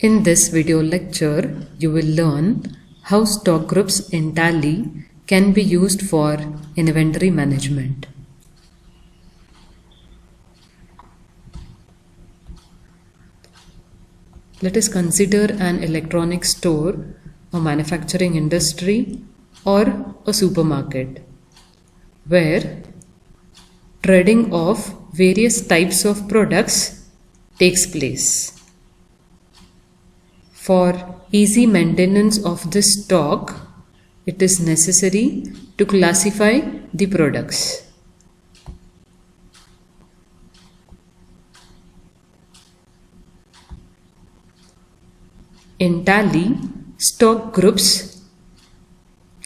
In this video lecture, you will learn how stock groups in Tally can be used for inventory management. Let us consider an electronic store, a manufacturing industry, or a supermarket, where trading of various types of products takes place. For easy maintenance of this stock, it is necessary to classify the products. In Tally, stock groups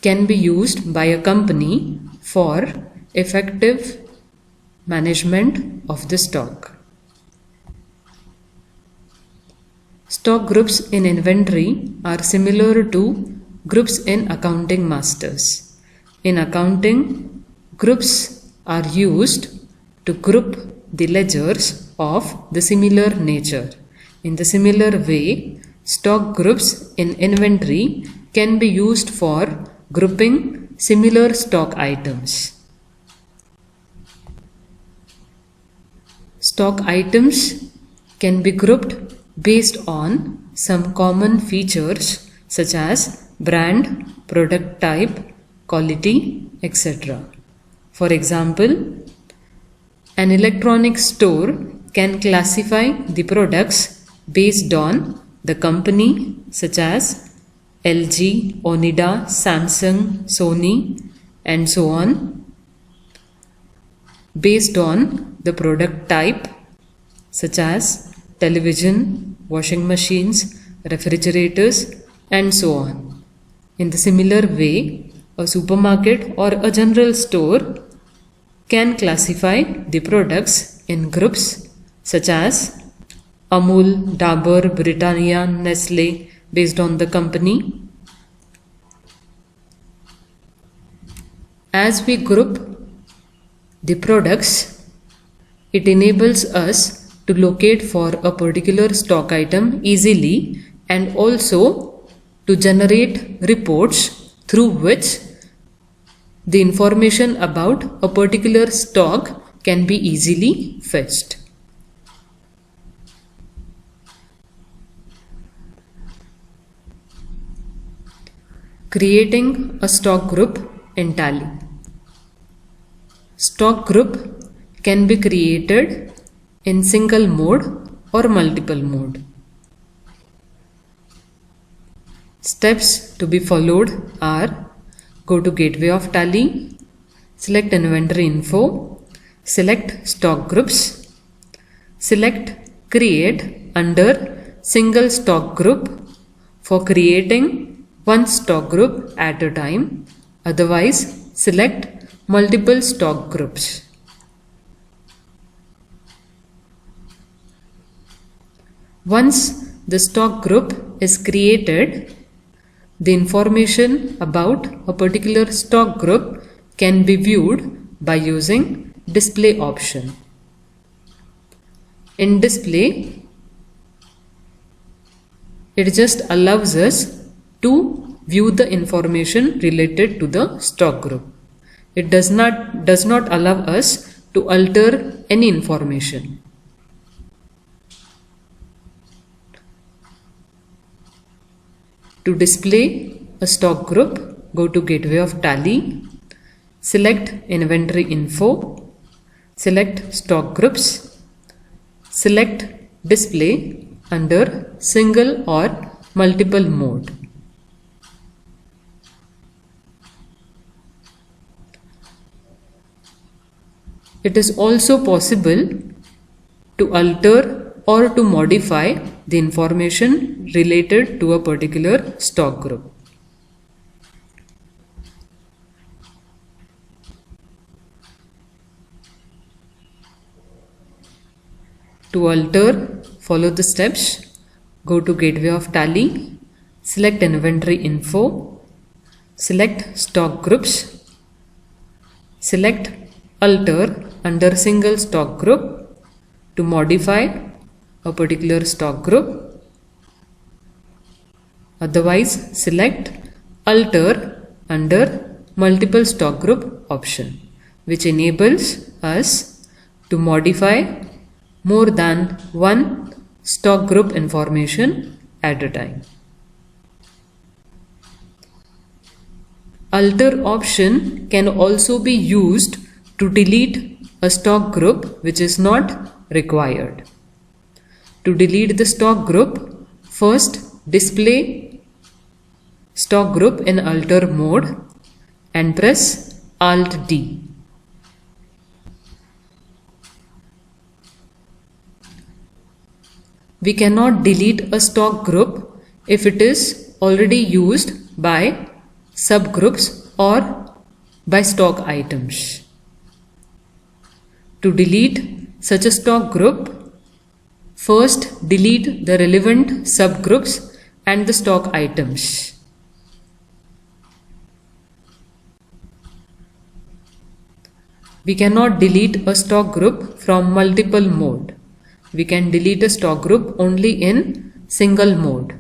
can be used by a company for effective management of the stock. Stock groups in inventory are similar to groups in accounting masters. In accounting, groups are used to group the ledgers of the similar nature. In the similar way, stock groups in inventory can be used for grouping similar stock items. Stock items can be grouped based on some common features such as brand, product type, quality, etc. For example, an electronic store can classify the products based on the company such as LG, Onida, Samsung, Sony, and so on, based on the product type such as television, washing machines, refrigerators, and so on. In the similar way, a supermarket or a general store can classify the products in groups such as Amul, Dabur, Britannia, Nestle, based on the company. As we group the products, it enables us to locate for a particular stock item easily and also to generate reports through which the information about a particular stock can be easily fetched. Creating a stock group in Tally. Stock group can be created in single mode or multiple mode. Steps to be followed are: go to Gateway of Tally, select Inventory Info, select Stock Groups, select Create under Single Stock Group for creating one stock group at a time, otherwise select multiple stock groups. Once the stock group is created, the information about a particular stock group can be viewed by using Display option. In Display, it just allows us to view the information related to the stock group. It does not allow us to alter any information. To display a stock group, go to Gateway of Tally, select Inventory Info, select Stock Groups, select Display under Single or Multiple Mode. It is also possible to alter or to modify the information related to a particular stock group. To alter, follow the steps. Go to Gateway of Tally, select Inventory Info, select Stock Groups, select Alter under Single Stock Group to modify a particular stock group, Otherwise, select Alter under Multiple Stock Group option, which enables us to modify more than one stock group information at a time. Alter option can also be used to delete a stock group which is not required. To delete the stock group, first display stock group in alter mode and press Alt D. We cannot delete a stock group if it is already used by subgroups or by stock items. To delete such a stock group, first delete the relevant subgroups and the stock items. We cannot delete a stock group from multiple mode. We can delete a stock group only in single mode.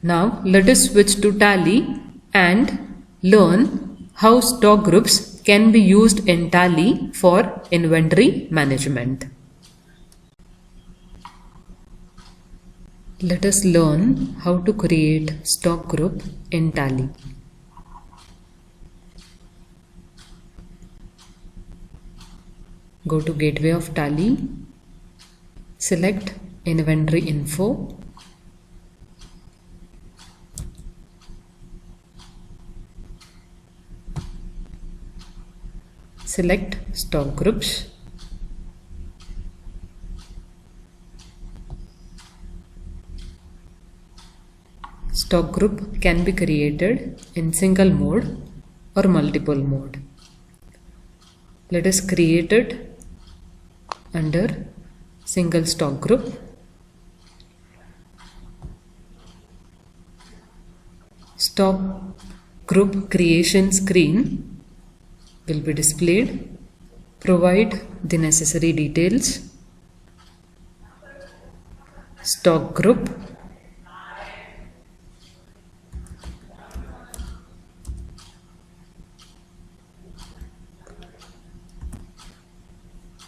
Now let us switch to Tally and learn how stock groups can be used in Tally for inventory management. Let us learn how to create stock group in Tally. Go to Gateway of Tally, select Inventory Info, select Stock Groups, stock group can be created in single mode or multiple mode. Let us create it under single stock group. Stock group creation screen will be displayed. Provide the necessary details. Stock group,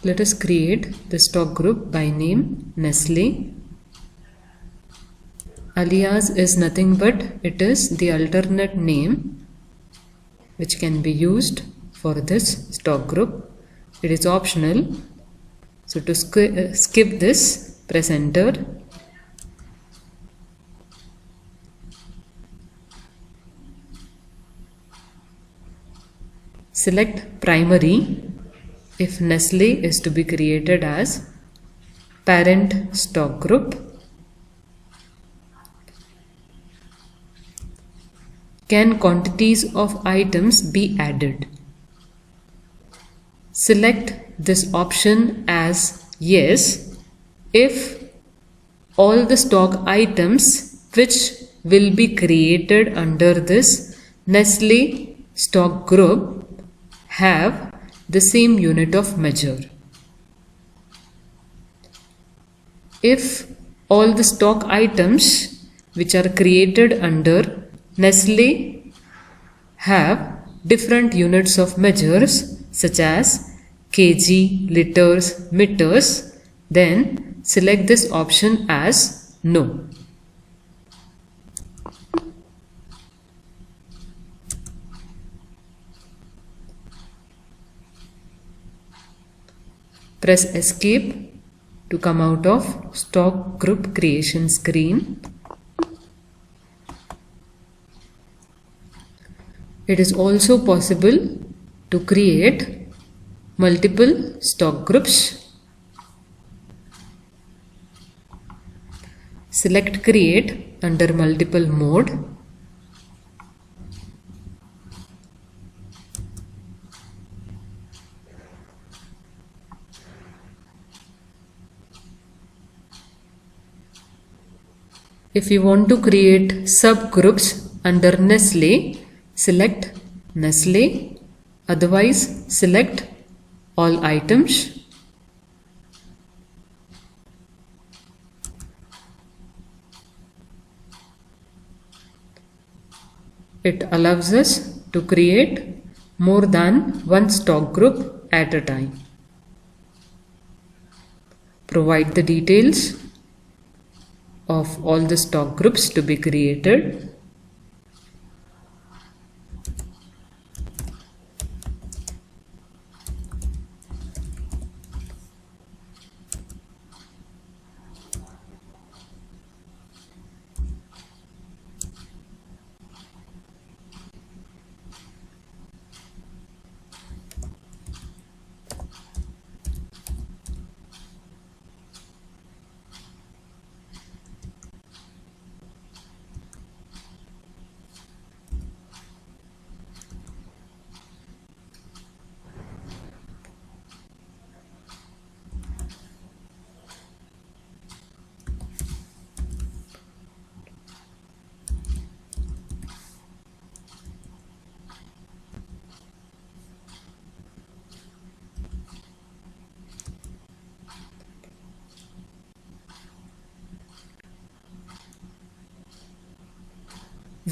let us create the stock group by name Nestle. Alias is nothing but it is the alternate name which can be used for this stock group. It is optional. So to skip this, press enter. Select primary if Nestle is to be created as parent stock group. Can quantities of items be added? Select this option as yes if all the stock items which will be created under this Nestle stock group have the same unit of measure. If all the stock items which are created under Nestle have different units of measures such as kg, liters, meters, then select this option as no. Press escape to come out of stock group creation screen. It is also possible to create multiple stock groups. Select create under multiple mode. If you want to create subgroups under Nestle, select Nestle, otherwise select all items. It allows us to create more than one stock group at a time. Provide the details of all the stock groups to be created.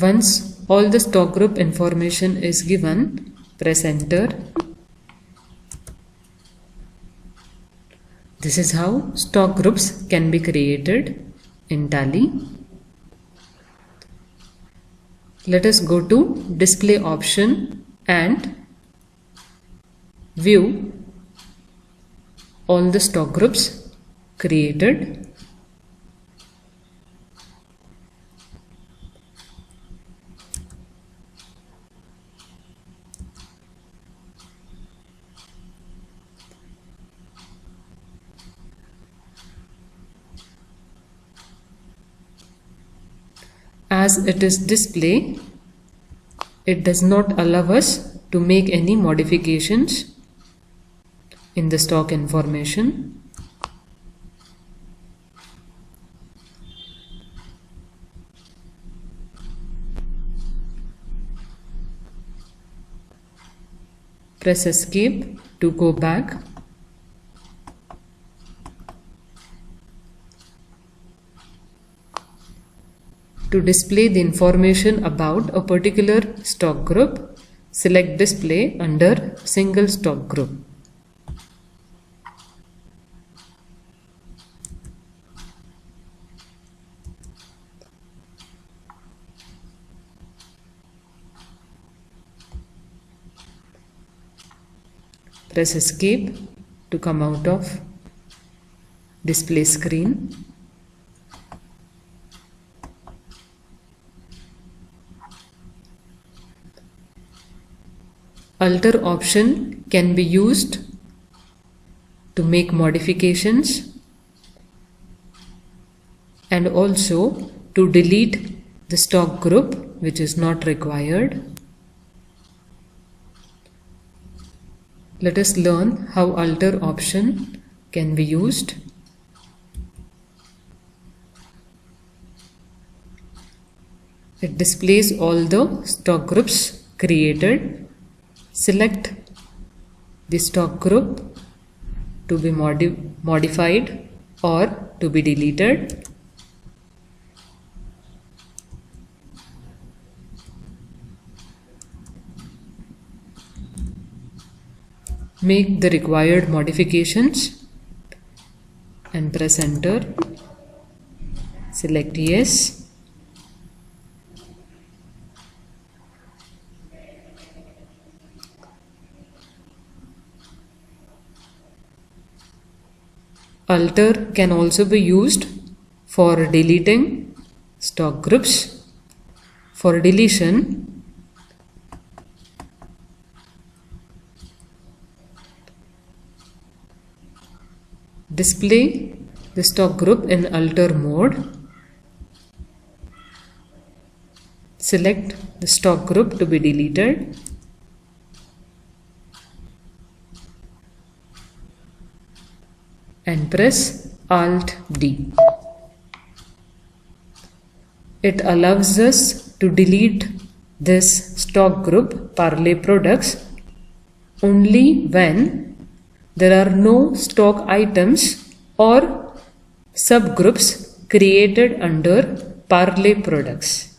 Once all the stock group information is given, press enter. This is how stock groups can be created in Tally. Let us go to display option and view all the stock groups created. As it is display, it does not allow us to make any modifications in the stock information. Press escape to go back. To display the information about a particular stock group, select display under single stock group. Press escape to come out of display screen. Alter option can be used to make modifications and also to delete the stock group which is not required. Let us learn how alter option can be used. It displays all the stock groups created. Select the stock group to be modified or to be deleted. Make the required modifications and press enter. Select yes. Alter can also be used for deleting stock groups. For deletion, display the stock group in alter mode. Select the stock group to be deleted. And press Alt D. It allows us to delete this stock group Parle products only when there are no stock items or subgroups created under Parle products.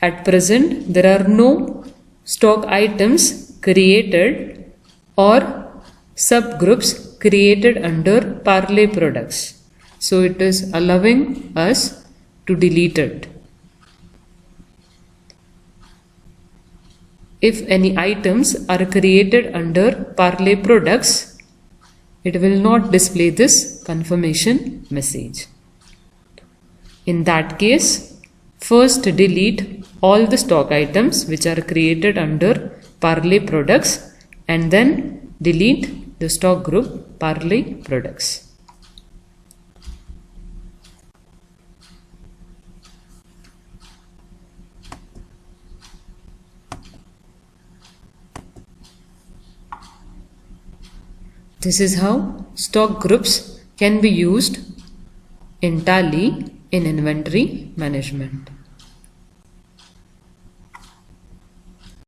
At present, there are no stock items created or subgroups created under Parle products. So it is allowing us to delete it. If any items are created under Parle products, it will not display this confirmation message. In that case, first delete all the stock items which are created under Parle products and then delete the stock group Parle products. This is how stock groups can be used in Tally in inventory management.